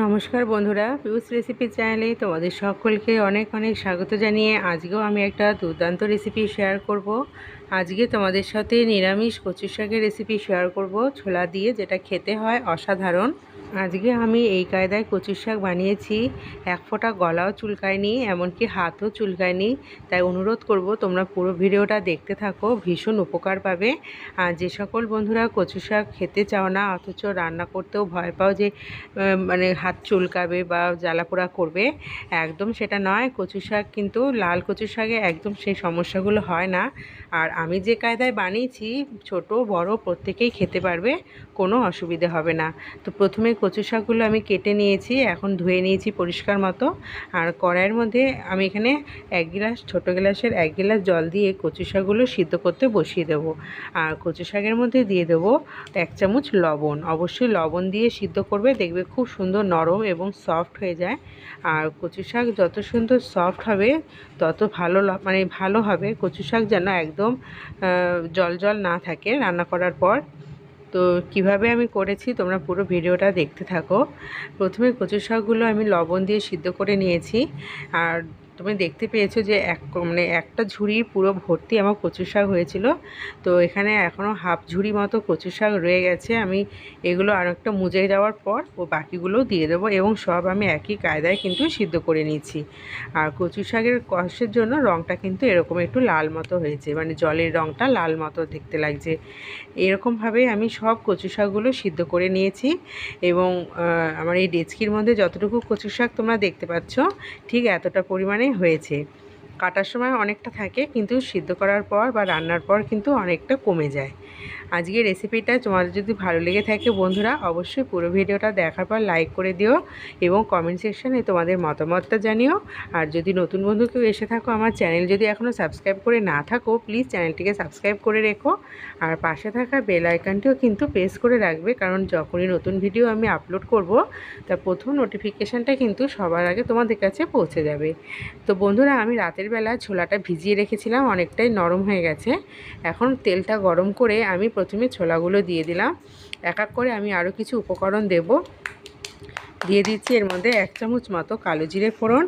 নমস্কার বন্ধুরা, পিউস রেসিপি চ্যানেলে তোমাদের সকলকে অনেক অনেক স্বাগত জানিয়ে আজকেও আমি একটা দুর্দান্ত রেসিপি শেয়ার করব। আজকে তোমাদের সাথে নিরামিষ কচু শাকের রেসিপি শেয়ার করব, ছোলা দিয়ে, যেটা খেতে হয় অসাধারণ। আজকে আমি এই কায়দায় কচু শাক বানিয়েছি, এক ফোঁটা গলাও চুলকায়নি, এমনকি হাতও চুলকায়নি। তাই অনুরোধ করব তোমরা পুরো ভিডিওটা দেখতে থাকো, ভীষণ উপকার পাবে। আর যে সকল বন্ধুরা কচু শাক খেতে চাও না, অথচ রান্না করতেও ভয় পাও যে মানে হাত চুলকাবে বা জ্বালাপোড়া করবে, একদম সেটা নয়। কচু শাক কিন্তু, লাল কচু শাকে একদম সেই সমস্যাগুলো হয় না। আর আমি যে কায়দায় বানিয়েছি, ছোট বড় প্রত্যেকেই খেতে পারবে, কোনো অসুবিধে হবে না। তো প্রথমে কচু শাকগুলো আমি কেটে নিয়েছি, এখন ধুয়ে নিয়েছি পরিষ্কার মতো। আর কড়াইয়ের মধ্যে আমি এখানে ছোটো গ্লাসের 1 গ্লাস জল দিয়ে কচু শাকগুলো সিদ্ধ করতে বসিয়ে দেবো। আর কচু শাকের মধ্যে দিয়ে দেবো 1 চামচ লবণ। অবশ্যই লবণ দিয়ে সিদ্ধ করবে, দেখবে খুব সুন্দর নরম এবং সফট হয়ে যায়। আর কচু শাক যত সুন্দর সফট হবে তত ভালো হবে। কচু শাক যেন একদম জল জল না থাকে রান্না করার পর। তো কিভাবে আমি করেছি তোমরা পুরো ভিডিওটা দেখতে থাকো। প্রথমে কচু শাকগুলো আমি লবণ দিয়ে সিদ্ধ করে নিয়েছি। আর তুমি দেখতে পেয়েছো যে একটা ঝুড়ি পুরো ভর্তি আমার কচু শাক হয়েছিল। তো এখানে এখনও হাফ ঝুড়ি মতো কচু শাক রয়ে গেছে। আমি এগুলো আর একটা মুজে যাওয়ার পর বাকিগুলোও দিয়ে দেবো, এবং সব আমি একই কায়দায় কিন্তু সিদ্ধ করে নিয়েছি। আর কচু শাকের কষের জন্য রঙটা কিন্তু এরকম একটু লাল মতো হয়েছে, মানে জলের রঙটা লাল মতো দেখতে লাগছে। এরকমভাবে আমি সব কচু শাকগুলো সিদ্ধ করে নিয়েছি। এবং আমার এই ডেচকির মধ্যে যতটুকু কচু শাক তোমরা দেখতে পাচ্ছ, ঠিক এতটা পরিমাণে হয়েছে। কাটার সময় অনেকটা থাকে, কিন্তু সিদ্ধ করার পর বা রান্নার পর কিন্তু অনেকটা কমে যায়। আজকের রেসিপিটা তোমাদের যদি ভালো লেগে থাকে বন্ধুরা, অবশ্যই পুরো ভিডিওটা দেখার পর লাইক করে দিও এবং কমেন্ট সেকশানে তোমাদের মতামতটা জানিও। আর যদি নতুন বন্ধু কেউ এসে থাকো, আমার চ্যানেল যদি এখনও সাবস্ক্রাইব করে না থাকো, প্লিজ চ্যানেলটিকে সাবস্ক্রাইব করে রেখো। আর পাশে থাকা বেল আইকনটিও কিন্তু প্রেস করে রাখবে, কারণ যখনই নতুন ভিডিও আমি আপলোড করব, তার প্রথম নোটিফিকেশানটা কিন্তু সবার আগে তোমাদের কাছে পৌঁছে যাবে। তো বন্ধুরা, আমি রাতের বেলা ছোলাটা ভিজিয়ে রেখেছিলাম, অনেকটাই নরম হয়ে গেছে। এখন তেলটা গরম করে আমি প্রথমে ছোলাগুলো দিয়ে দিলাম। এক এক করে আমি আরও কিছু উপকরণ দেব। দিয়ে দিচ্ছি এর মধ্যে 1 চামচ মতো কালো জিরে ফোড়ন,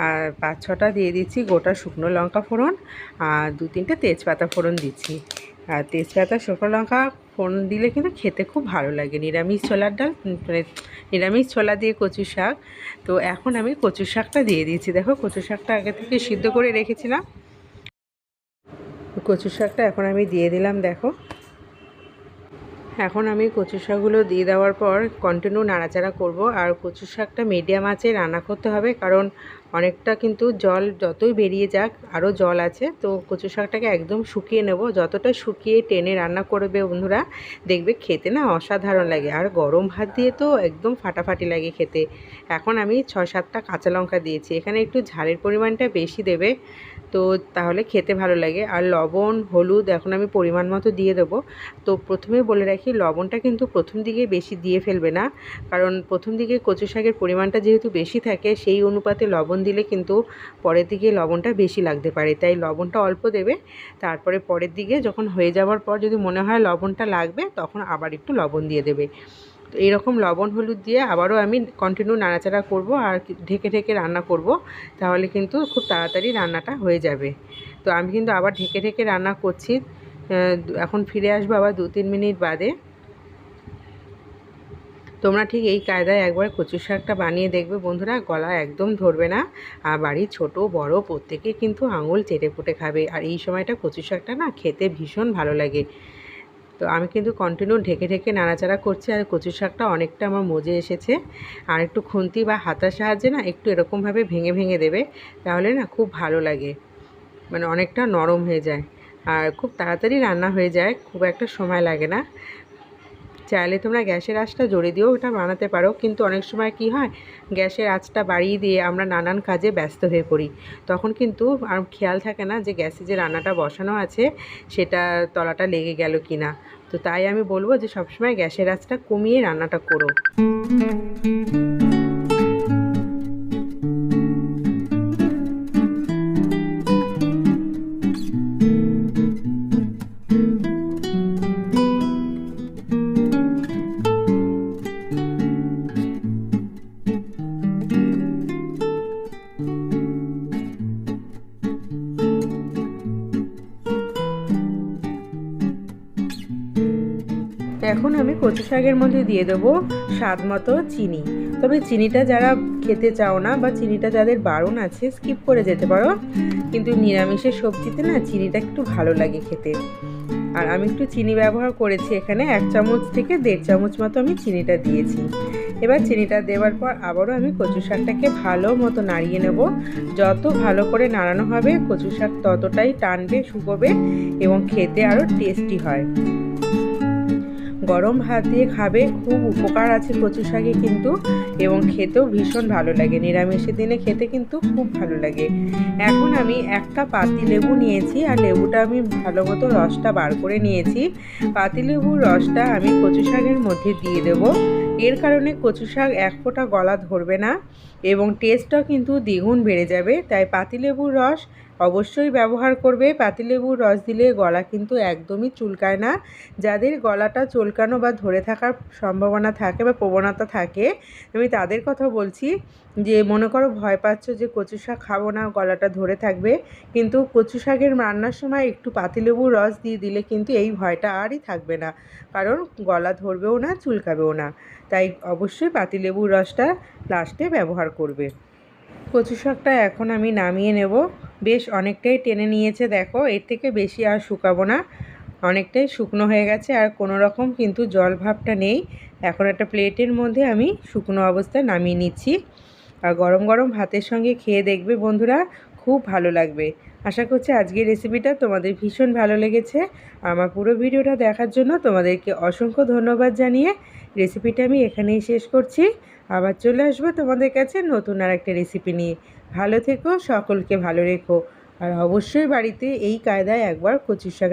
আর 5-6টা দিয়ে দিচ্ছি গোটা শুকনো লঙ্কা ফোড়ন, আর 2-3টে তেজপাতা ফোড়ন দিচ্ছি। আর তেজপাতা শুকনো লঙ্কা ফোড়ন দিলে কিন্তু খেতে খুব ভালো লাগে নিরামিষ ছোলার ডাল, মানে নিরামিষ ছোলা দিয়ে কচু শাক। তো এখন আমি কচু শাকটা দিয়ে দিচ্ছি। দেখো, কচু শাকটা আগে থেকে সিদ্ধ করে রেখেছিলাম। কচু শাকটা এখন আমি দিয়ে দিলাম। দেখো, এখন আমি কচু শাকগুলো দিয়ে দেওয়ার পর কন্টিনিউ নাড়াচাড়া করব। আর কচু শাকটা মিডিয়াম আঁচে রান্না করতে হবে, কারণ অনেকটা কিন্তু জল যতই বেরিয়ে যাক আরও জল আছে। তো কচু শাকটাকে একদম শুকিয়ে নেব। যতটা শুকিয়ে টেনে রান্না করবে বন্ধুরা, দেখবে খেতে না অসাধারণ লাগে। আর গরম ভাত দিয়ে তো একদম ফাটাফাটি লাগে খেতে। এখন আমি 6-7টা কাঁচা লঙ্কা দিয়েছি। এখানে একটু ঝালের পরিমাণটা বেশি দেবে, তো তাহলে খেতে ভালো লাগে। আর লবণ হলুদ এখন আমি পরিমাণ মতো দিয়ে দেবো। তো প্রথমে বলে রাখি, লবণটা কিন্তু প্রথম দিকে বেশি দিয়ে ফেলবে না, কারণ প্রথম দিকে কচু শাকের পরিমাণটা যেহেতু বেশি থাকে, সেই অনুপাতে লবণ দিলে কিন্তু পরের দিকে লবণটা বেশি লাগতে পারে। তাই লবণটা অল্প দেবে। তারপরে পরের দিকে যখন হয়ে যাওয়ার পর যদি মনে হয় লবণটা লাগবে, তখন আবার একটু লবণ দিয়ে দেবে। তো এইরকম লবণ হলুদ দিয়ে আবারও আমি কন্টিনিউ নাড়াচাড়া করব আর ঢেকে ঢেকে রান্না করব, তাহলে কিন্তু খুব তাড়াতাড়ি রান্নাটা হয়ে যাবে। তো আমি কিন্তু আবার ঢেকে ঢেকে রান্না করছি। এখন ফিরে আসবো আবার 2-3 মিনিট বাদে। তোমরা ঠিক এই কায়দায় একবার কচু শাকটা বানিয়ে দেখবে বন্ধুরা, গলা একদম ধরবে না। আর বাড়ির ছোট বড় প্রত্যেকে কিন্তু আঙুল চেটে পুটে খাবে। আর এই সময়টা কচু শাকটা না খেতে ভীষণ ভালো লাগে। তো আমি কিন্তু কন্টিনিউ ঢেকে ঢেকে নাড়াচাড়া করছি। আর কচু শাকটা অনেকটা আমার মজে এসেছে। আর একটু খুন্তি বা হাতার সাহায্যে না একটু এরকমভাবে ভেঙে ভেঙে দেবে, তাহলে না খুব ভালো লাগে, মানে অনেকটা নরম হয়ে যায়। আর খুব তাড়াতাড়ি রান্না হয়ে যায়, খুব একটা সময় লাগে না। চাইলে তোমরা গ্যাসের আঁচটা জোরে দিয়েও ওটা বানাতে পারো, কিন্তু অনেক সময় কি হয়, গ্যাসের আঁচটা বাড়িয়ে দিয়ে আমরা নানান কাজে ব্যস্ত হয়ে পড়ি। তখন কিন্তু আর খেয়াল থাকে না যে গ্যাসে যে রান্নাটা বসানো আছে সেটা তলাটা লেগে গেল কি না। তো তাই আমি বলবো যে সবসময় গ্যাসের আঁচটা কমিয়ে রান্নাটা করো। এখন আমি কচু শাকের মধ্যে দিয়ে দেবো স্বাদ মতো চিনি। তবে চিনিটা যারা খেতে চাও না বা চিনিটা যাদের বারণ আছে স্কিপ করে যেতে পারো, কিন্তু নিরামিষের সবজিতে না চিনিটা একটু ভালো লাগে খেতে। আর আমি একটু চিনি ব্যবহার করেছি এখানে, 1 চামচ থেকে 1.5 চামচ মতো আমি চিনিটা দিয়েছি। এবার চিনিটা দেওয়ার পর আবারও আমি কচু শাকটাকে ভালো মতো নাড়িয়ে নেব। যত ভালো করে নাড়ানো হবে কচু শাক ততটাই টানবে, শুকোবে এবং খেতে আরও টেস্টি হয়। গরম ভাত দিয়ে খাবে, খুব উপকার আছে কচু শাকে কিন্তু, এবং খেতেও ভীষণ ভালো লাগে। নিরামিষের দিনে খেতে কিন্তু খুব ভালো লাগে। এখন আমি একটা পাতিলেবু নিয়েছি আর লেবুটা আমি ভালো মতো রসটা বার করে নিয়েছি। পাতিলেবুর রসটা আমি কচু শাকের মধ্যে দিয়ে দেব। এর কারণে কচু শাক এক ফোঁটা গলা ধরবে না এবং টেস্টটাও কিন্তু দ্বিগুণ বেড়ে যাবে। তাই পাতিলেবুর রস অবশ্যই ব্যবহার করবে। পাতিলেবুর রস দিলে গলা কিন্তু একদমই চুলকায় না। যাদের গলাটা চুলকানো বা ধরে থাকার সম্ভাবনা থাকে বা প্রবণতা থাকে, আমি তাদের কথা বলছি, যে মনে করো ভয় পাচ্ছ যে কচু শাক খাবো না, গলাটা ধরে থাকবে, কিন্তু কচু শাকের রান্নার সময় একটু পাতিলেবুর রস দিয়ে দিলে কিন্তু এই ভয়টা আরই থাকবে না, কারণ গলা ধরবেও না, চুলকাবেও না। তাই অবশ্যই পাতিলেবুর রসটা লাস্টে ব্যবহার করবে। কচু শাকটা এখন আমি নামিয়ে নেব। বেশ অনেকটাই টেনে নিয়েছে, দেখো এর থেকে বেশি আর শুকাবো না, অনেকটাই শুকনো হয়ে গেছে, আর কোনো রকম কিন্তু জল ভাবটা নেই। এখন একটা প্লেটের মধ্যে আমি শুকনো অবস্থায় নামিয়ে নিচ্ছি। আর গরম গরম ভাতের সঙ্গে খেয়ে দেখবে বন্ধুরা, খুব ভালো লাগবে। আশা করছি আজকের রেসিপিটা তোমাদের ভীষণ ভালো লেগেছে। আমার পুরো ভিডিওটা দেখার জন্য তোমাদেরকে অসংখ্য ধন্যবাদ জানিয়ে রেসিপিটা আমি এখানেই শেষ করছি। আবার চলে আসবো তোমাদের কাছে নতুন আর একটা রেসিপি নিয়ে। ভালো থেকো, সকলকে ভালো রেখো, আর অবশ্যই বাড়িতে এই কায়দায় একবার কচু শাক